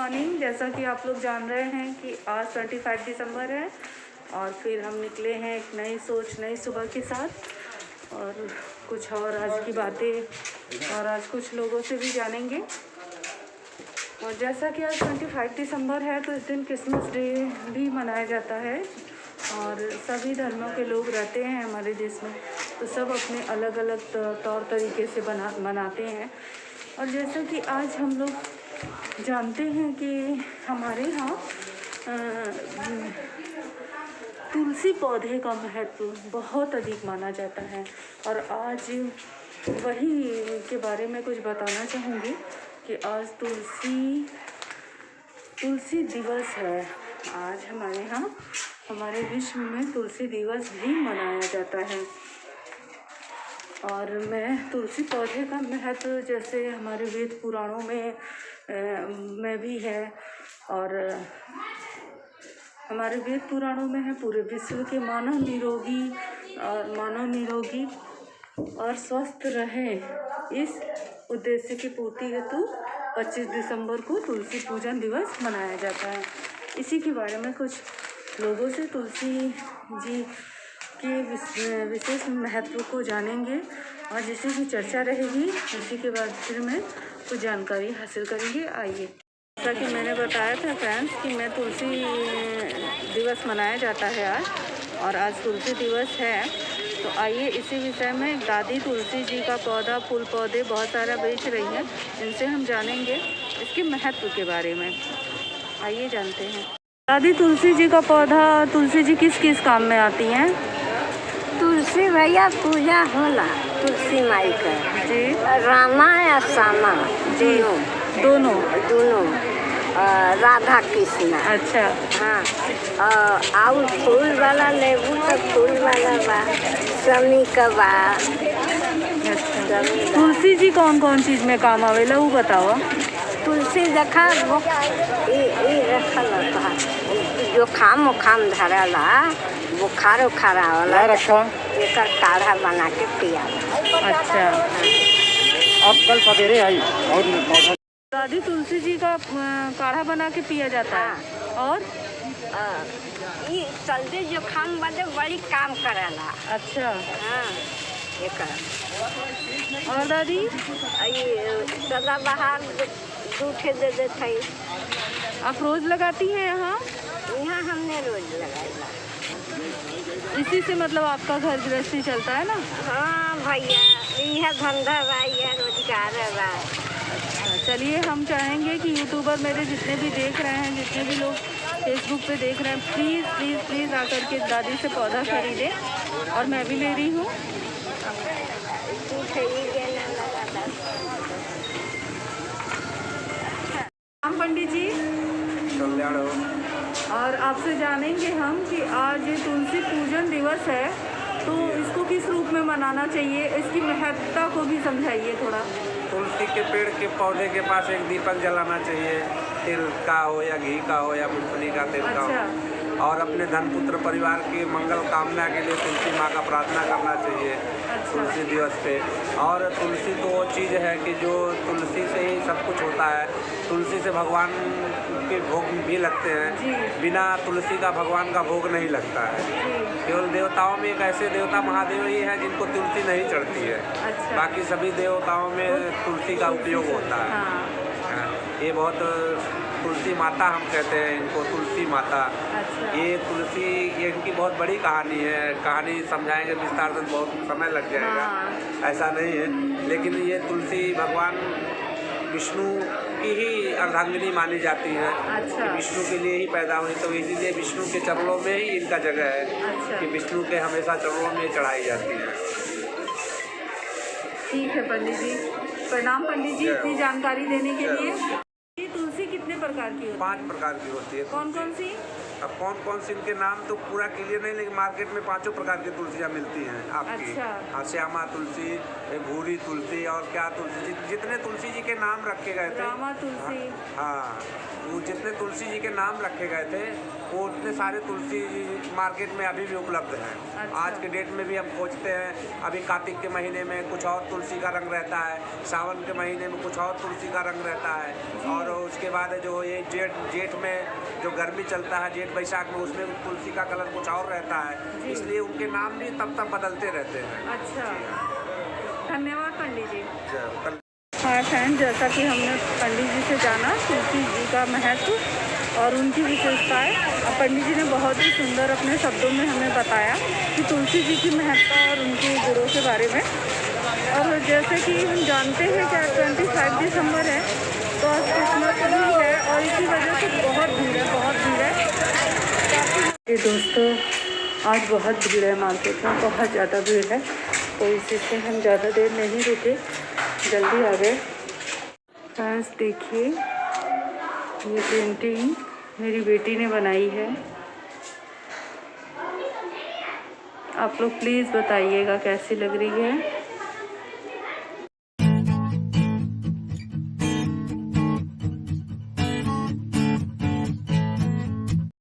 Morning. जैसा कि आप लोग जान रहे हैं कि आज 25 दिसंबर है और फिर हम निकले हैं एक नई सोच नई सुबह के साथ और कुछ और आज की बातें और आज कुछ लोगों से भी जानेंगे। और जैसा कि आज 25 दिसंबर है तो इस दिन क्रिसमस डे भी मनाया जाता है और सभी धर्मों के लोग रहते हैं हमारे देश में, तो सब अपने अलग अलग तौर तरीके से मनाते हैं। और जैसा कि आज हम लोग जानते हैं कि हमारे यहाँ तुलसी पौधे का महत्व बहुत अधिक माना जाता है और आज वही के बारे में कुछ बताना चाहूँगी कि आज तुलसी दिवस है। आज हमारे यहाँ हमारे विश्व में तुलसी दिवस भी मनाया जाता है। और मैं तुलसी पौधे का महत्व जैसे हमारे वेद पुराणों में भी है और हमारे वेद पुराणों में है पूरे विश्व के मानव निरोगी और स्वस्थ रहे, इस उद्देश्य की पूर्ति हेतु 25 दिसंबर को तुलसी पूजन दिवस मनाया जाता है। इसी के बारे में कुछ लोगों से तुलसी जी के विशेष महत्व को जानेंगे और जिससे भी चर्चा रहेगी उसी के बाद फिर मैं कुछ जानकारी हासिल करेंगे। आइए, जैसा कि मैंने बताया था फ्रेंड्स कि मैं तुलसी दिवस मनाया जाता है आज और आज तुलसी दिवस है, तो आइए इसी विषय में दादी तुलसी जी का पौधा फूल पौधे बहुत सारा बेच रही हैं, इनसे हम जानेंगे इसके महत्व के बारे में। आइए जानते हैं। दादी तुलसी जी का पौधा, तुलसी जी किस किस काम में आती हैं? तुलसी भैया पूजा होला तुलसी माई का जी, रामा या सामा जी, दोनों राधा कृष्ण। अच्छा, हाँ, और फूल वाला लेबू तो फूल वाला बा, समी का बा। अच्छा। तुलसी जी कौन कौन चीज़ में काम आवेला वो बताओ। तुलसी देखा वो रखल बा, जो खाम धरला बुखार उखार आवला एक काढ़ा बना के पिया। अच्छा, अब कल सवेरे आई और दादी तुलसी जी का काढ़ा बना के पिया जाता है और ये सर्दी जुकाम बदे बड़ी काम करेला। अच्छा, हाँ, एक और दादी ये सदाबहार जूठे दे देते हैं। आप रोज़ लगाती हैं यहाँ? यहाँ हमने रोज लगाया। इसी से मतलब आपका घर गृहस्थी चलता है ना? हाँ भैया, यह धंधा बा, यह रोजगार बा। अच्छा, चलिए हम चाहेंगे कि यूट्यूबर मेरे जितने भी देख रहे हैं, जितने भी लोग फेसबुक पे देख रहे हैं, प्लीज़ प्लीज़ प्लीज़ आकर के दादी से पौधा खरीदें और मैं भी ले रही हूँ। राम पंडित जी, और आपसे जानेंगे हम कि आज तुलसी पूजन दिवस है, तो इसको किस रूप में मनाना चाहिए, इसकी महत्ता को भी समझाइए थोड़ा। तुलसी के पेड़ के पौधे के पास एक दीपक जलाना चाहिए, तिल का हो या घी का हो या मूंगफली का तेल का हो, और अपने धन पुत्र परिवार की मंगल कामना के लिए तुलसी माँ का प्रार्थना करना चाहिए तुलसी दिवस पे। और तुलसी तो वो चीज़ है कि जो तुलसी से ही सब कुछ होता है, तुलसी से भगवान के भोग भी लगते हैं, बिना तुलसी का भगवान का भोग नहीं लगता है। केवल देवताओं में एक ऐसे देवता महादेव ही हैं जिनको तुलसी नहीं चढ़ती है। अच्छा। बाकी सभी देवताओं में तुलसी का उपयोग होता है। हाँ। ये बहुत तुलसी माता हम कहते हैं इनको, तुलसी माता। अच्छा। ये तुलसी, ये इनकी बहुत बड़ी कहानी है, कहानी समझाएंगे विस्तार से बहुत समय लग जाएगा। हाँ। ऐसा नहीं है, लेकिन ये तुलसी भगवान विष्णु की ही अर्धांगिनी मानी जाती है। अच्छा। विष्णु के लिए ही पैदा हुई, तो इसीलिए विष्णु के चरणों में ही इनका जगह है। अच्छा। कि विष्णु के हमेशा चरणों में चढ़ाई जाती है। ठीक है पंडित जी, प्रणाम पंडित जी इतनी जानकारी देने के लिए। ये तुलसी कितने प्रकार की होती है? 5 प्रकार की होती है। कौन कौन सी? अब कौन कौन सी इनके नाम तो पूरा क्लियर नहीं, लेकिन मार्केट में 5 प्रकार की तुलसियाँ मिलती हैं आपकी। अच्छा। श्यामा तुलसी, भूरी तुलसी और क्या तुलसी, जितने तुलसी जी के नाम रखे गए थे, रामा तुलसी। हाँ, वो जितने तुलसी जी के नाम रखे गए थे वो उतने सारे तुलसी मार्केट में अभी भी उपलब्ध हैं। अच्छा। आज के डेट में भी हम खोजते हैं। अभी कार्तिक के महीने में कुछ और तुलसी का रंग रहता है, सावन के महीने में कुछ और तुलसी का रंग रहता है, और उसके बाद जो ये जेठ में जो गर्मी चलता है, जेठ बैसाख में, उसमें तुलसी का कलर कुछ और रहता है, इसलिए उनके नाम भी तब तक बदलते रहते हैं। अच्छा, धन्यवाद पंडित जी। जी। हाँ फ्रेंड, जैसा कि हमने पंडित जी से जाना तुलसी जी का महत्व और उनकी विशेषताएं, और पंडित जी ने बहुत ही सुंदर अपने शब्दों में हमें बताया कि तुलसी जी की महत्ता और उनके गुणों के बारे में। और जैसे कि हम जानते हैं कि 25 दिसंबर है, तो आज क्रिसमस भी है और इसी वजह से बहुत भीड़ है। ये दोस्तों, आज बहुत भीड़ है मार्केट में, बहुत ज़्यादा भीड़ है, तो इसी से हम ज़्यादा देर नहीं रुके, जल्दी आ गए। फ्रेंड्स देखिए, ये पेंटिंग मेरी बेटी ने बनाई है। आप लोग प्लीज़ बताइएगा कैसी लग रही है।